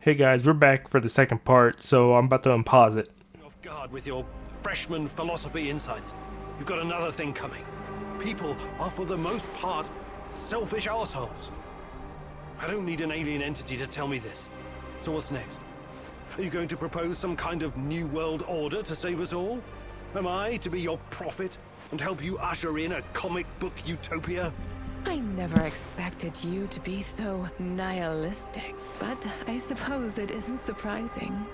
Hey guys, we're back for the second part, so I'm about to unpause it. Off guard with your freshman philosophy insights. You've got another thing coming. People are, for the most part, selfish assholes. I don't need an alien entity to tell me this. So what's next? Are you going to propose some kind of new world order to save us all? Am I to be your prophet and help you usher in a comic book utopia? I never expected you to be so nihilistic, but I suppose it isn't surprising.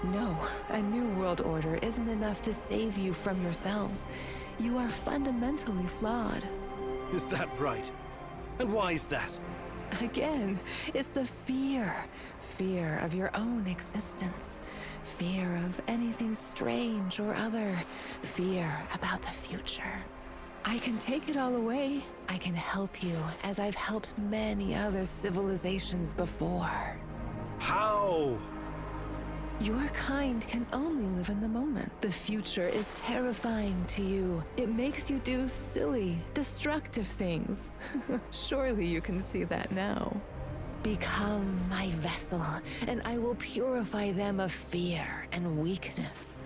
No, a new world order isn't enough to save you from yourselves. You are fundamentally flawed. Is that right? And why is that? Again, it's the fear. Fear of your own existence. Fear of anything strange or other. Fear about the future. I can take it all away. I can help you, as I've helped many other civilizations before. How? Your kind can only live in the moment. The future is terrifying to you. It makes you do silly, destructive things. Surely you can see that now. Become my vessel, and I will purify them of fear and weakness.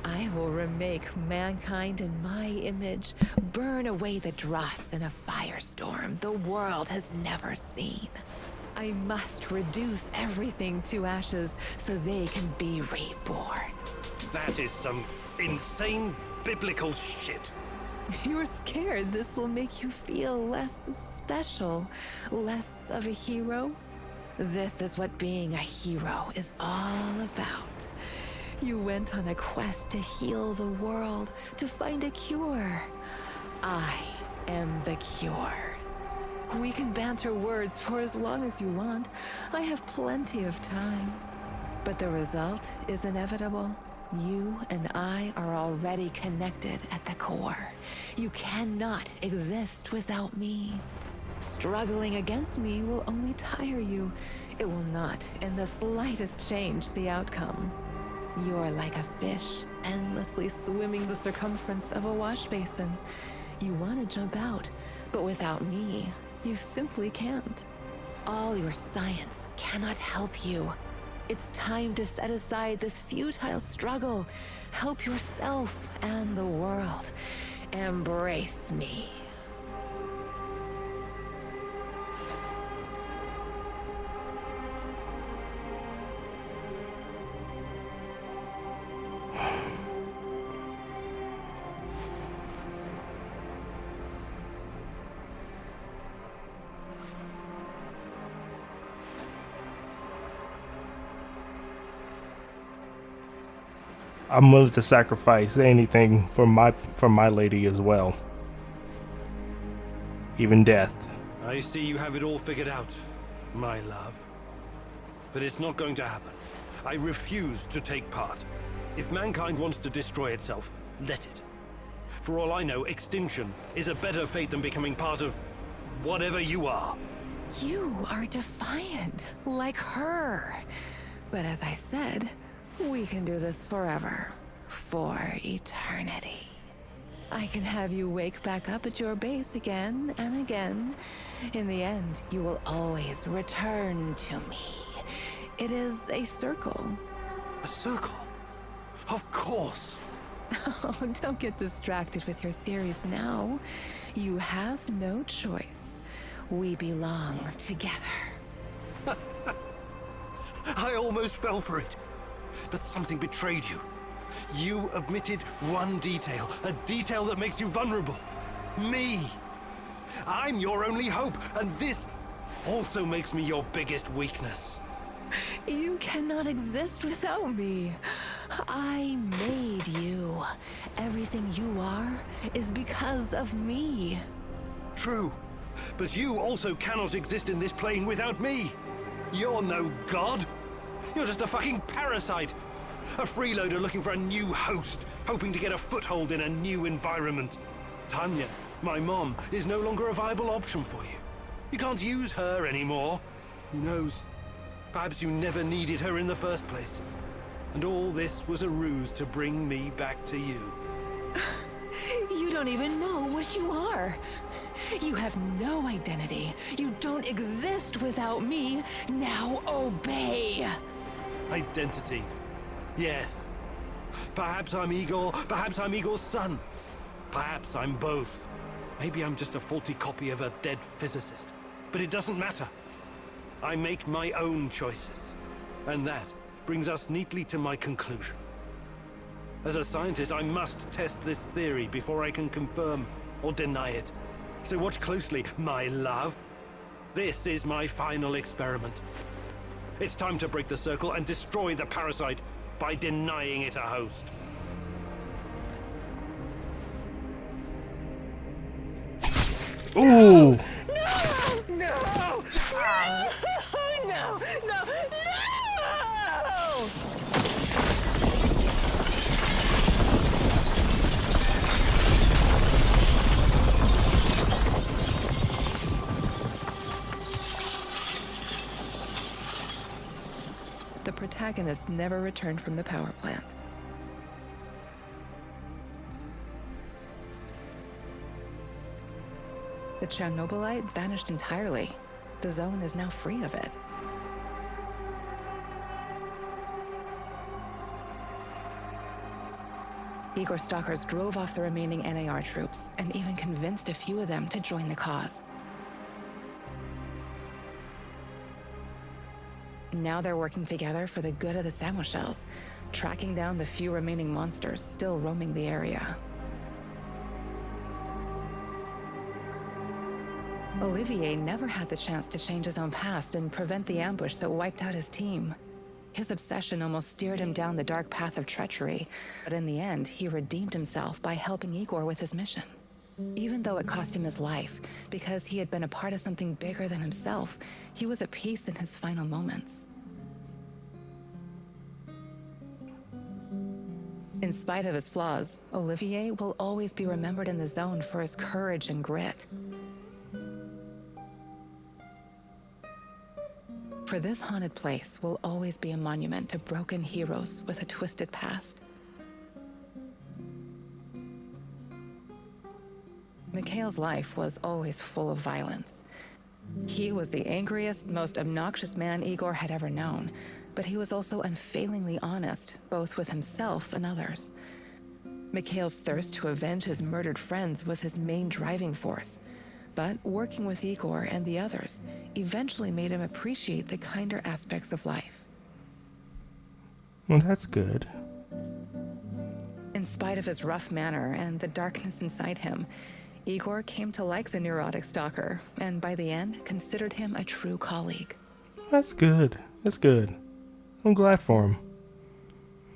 I will remake mankind in my image, burn away the dross in a firestorm the world has never seen. I must reduce everything to ashes so they can be reborn. That is some insane biblical shit. You're scared this will make you feel less special, less of a hero? This is what being a hero is all about. You went on a quest to heal the world, to find a cure. I am the cure. We can banter words for as long as you want. I have plenty of time. But the result is inevitable. You and I are already connected at the core. You cannot exist without me. Struggling against me will only tire you. It will not in the slightest change the outcome. You're like a fish, endlessly swimming the circumference of a wash basin. You want to jump out, but without me, you simply can't. All your science cannot help you. It's time to set aside this futile struggle. Help yourself and the world. Embrace me. I'm willing to sacrifice anything for my lady as well. Even death. I see you have it all figured out, my love. But it's not going to happen. I refuse to take part. If mankind wants to destroy itself, let it. For all I know, extinction is a better fate than becoming part of whatever you are. You are defiant, like her. But as I said, we can do this forever. For eternity. I can have you wake back up at your base again and again. In the end, you will always return to me. It is a circle. A circle? Of course. Oh, don't get distracted with your theories now. You have no choice. We belong together. I almost fell for it. But something betrayed you. You omitted one detail, a detail that makes you vulnerable. Me. I'm your only hope, and this also makes me your biggest weakness. You cannot exist without me. I made you. Everything you are is because of me. True, but you also cannot exist in this plane without me. You're no god. You're just a fucking parasite. A freeloader looking for a new host, hoping to get a foothold in a new environment. Tanya, my mom, is no longer a viable option for you. You can't use her anymore. Who knows? Perhaps you never needed her in the first place. And all this was a ruse to bring me back to you. You don't even know what you are. You have no identity. You don't exist without me. Now obey. Identity. Yes. Perhaps I'm Igor, perhaps I'm Igor's son. Perhaps I'm both. Maybe I'm just a faulty copy of a dead physicist. But it doesn't matter. I make my own choices. And that brings us neatly to my conclusion. As a scientist, I must test this theory before I can confirm or deny it. So watch closely, my love. This is my final experiment. It's time to break the circle and destroy the parasite by denying it a host. Ooh! No! No! No! No! No! The protagonist never returned from the power plant. The Chernobylite vanished entirely. The zone is now free of it. Igor stalkers drove off the remaining NAR troops and even convinced a few of them to join the cause. Now they're working together for the good of the Samoshels, tracking down the few remaining monsters still roaming the area. Olivier never had the chance to change his own past and prevent the ambush that wiped out his team. His obsession almost steered him down the dark path of treachery, but in the end, he redeemed himself by helping Igor with his mission. Even though it cost him his life, because he had been a part of something bigger than himself, he was at peace in his final moments. In spite of his flaws, Olivier will always be remembered in the zone for his courage and grit. For this haunted place will always be a monument to broken heroes with a twisted past. Mikhail's life was always full of violence. He was the angriest, most obnoxious man Igor had ever known, but he was also unfailingly honest, both with himself and others. Mikhail's thirst to avenge his murdered friends was his main driving force, but working with Igor and the others eventually made him appreciate the kinder aspects of life. Well, that's good. In spite of his rough manner and the darkness inside him, Igor came to like the neurotic stalker, and by the end, considered him a true colleague. That's good. That's good. I'm glad for him.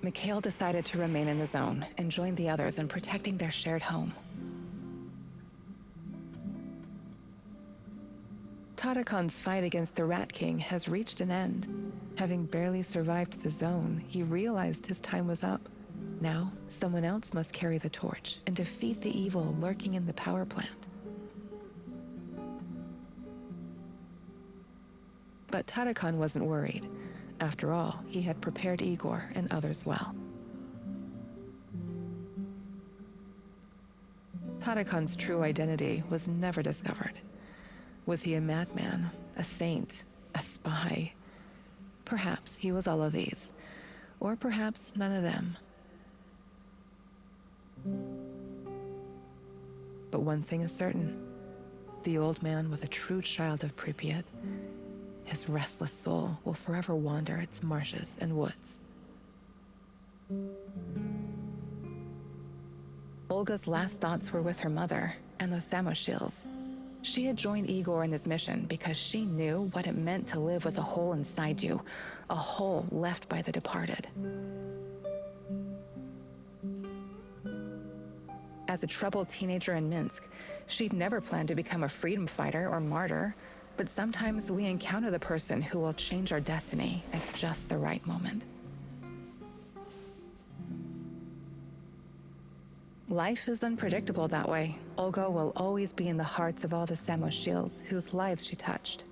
Mikhail decided to remain in the zone and join the others in protecting their shared home. Tarakon's fight against the Rat King has reached an end. Having barely survived the zone, he realized his time was up. Now, someone else must carry the torch and defeat the evil lurking in the power plant. But Tarakon wasn't worried. After all, he had prepared Igor and others well. Tarakon's true identity was never discovered. Was he a madman, a saint, a spy? Perhaps he was all of these, or perhaps none of them. But one thing is certain. The old man was a true child of Pripyat. His restless soul will forever wander its marshes and woods. Olga's last thoughts were with her mother and those Samoshils. She had joined Igor in his mission because she knew what it meant to live with a hole inside you, a hole left by the departed. As a troubled teenager in Minsk, she'd never planned to become a freedom fighter or martyr, but sometimes we encounter the person who will change our destiny at just the right moment. Life is unpredictable that way. Olga will always be in the hearts of all the Samoshils whose lives she touched.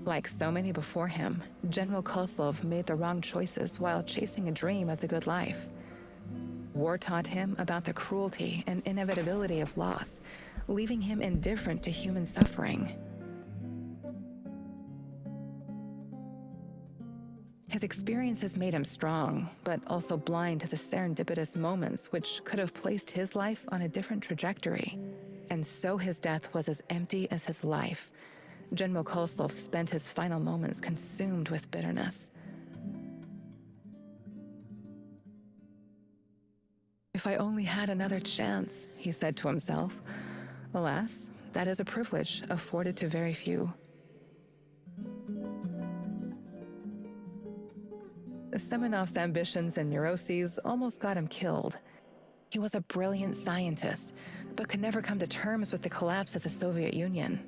Like so many before him, General Koslov made the wrong choices while chasing a dream of the good life. War taught him about the cruelty and inevitability of loss, leaving him indifferent to human suffering. His experiences made him strong, but also blind to the serendipitous moments which could have placed his life on a different trajectory. And so his death was as empty as his life. General Koslov spent his final moments consumed with bitterness. If I only had another chance, he said to himself. Alas, that is a privilege afforded to very few. Semenov's ambitions and neuroses almost got him killed. He was a brilliant scientist, but could never come to terms with the collapse of the Soviet Union.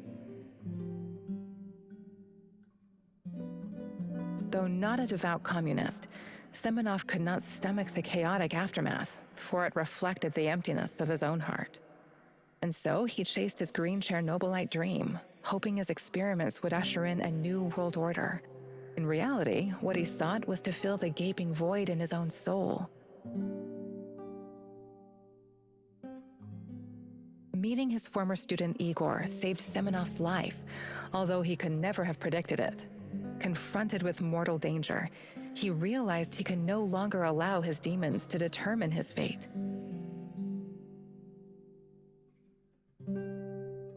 Though not a devout communist, Semenov could not stomach the chaotic aftermath, for it reflected the emptiness of his own heart. And so he chased his green Chernobylite dream, hoping his experiments would usher in a new world order. In reality, what he sought was to fill the gaping void in his own soul. Meeting his former student Igor saved Semenov's life, although he could never have predicted it. Confronted with mortal danger, he realized he could no longer allow his demons to determine his fate.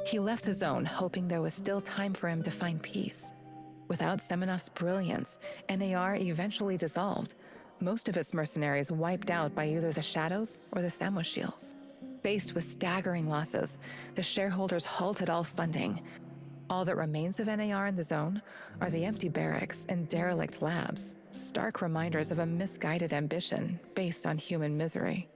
He left the zone, hoping there was still time for him to find peace. Without Semenov's brilliance, NAR eventually dissolved, most of its mercenaries wiped out by either the Shadows or the Samoshils. Faced with staggering losses, the shareholders halted all funding. All that remains of NAR in the zone are the empty barracks and derelict labs, stark reminders of a misguided ambition based on human misery.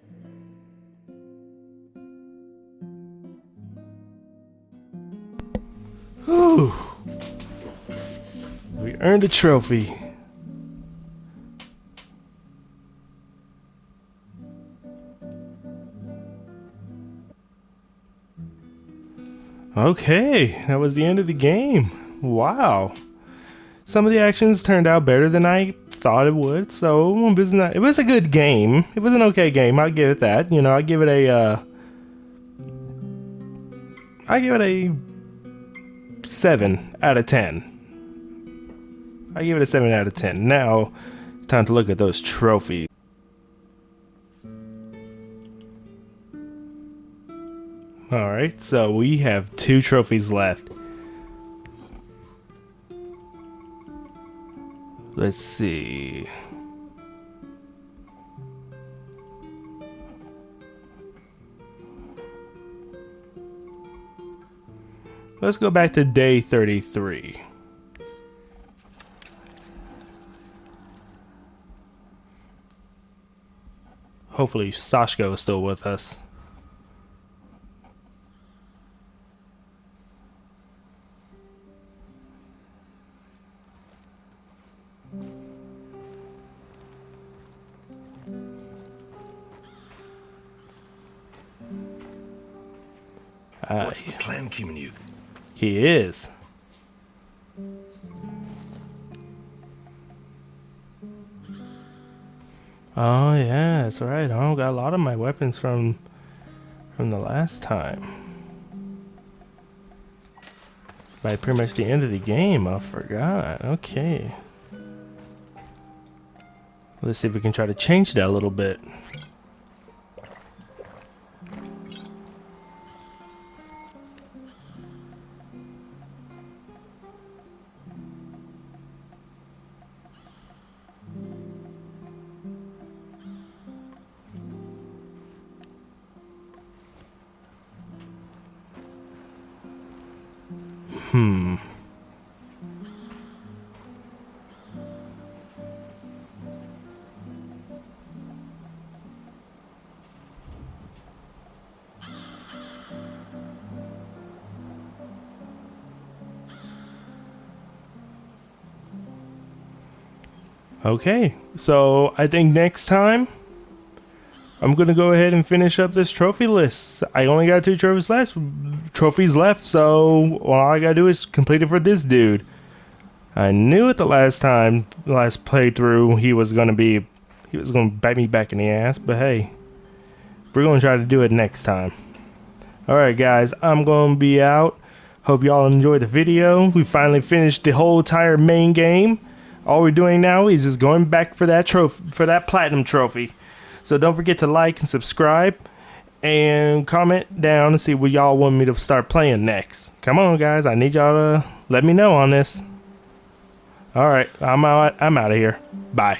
Whew. We earned a trophy. Okay, that was the end of the game. Wow. Some of the actions turned out better than I thought it would, so it was a good game. It was an okay game, I'll give it that. You know, I give it a 7 out of 10. I give it a 7 out of 10. Now, it's time to look at those trophies. Alright, so we have 2 trophies left. Let's see. Let's go back to day 33. Hopefully Sashko is still with us. What's the plan, Kimanuk? He is. Oh yeah, that's right. I got a lot of my weapons from the last time. By pretty much the end of the game, I forgot. Okay. Let's see if we can try to change that a little bit. Okay, so I think next time I'm gonna go ahead and finish up this trophy list. I only got 2 trophies left, so all I gotta do is complete it for this dude. I knew it the last playthrough he was gonna bite me back in the ass, but hey, we're gonna try to do it next time. Alright guys, I'm gonna be out. Hope y'all enjoyed the video. We finally finished the whole entire main game. All we're doing now is just going back for that platinum trophy. So don't forget to like and subscribe and comment down to see what y'all want me to start playing next. Come on, guys. I need y'all to let me know on this. All right, I'm out of here. Bye.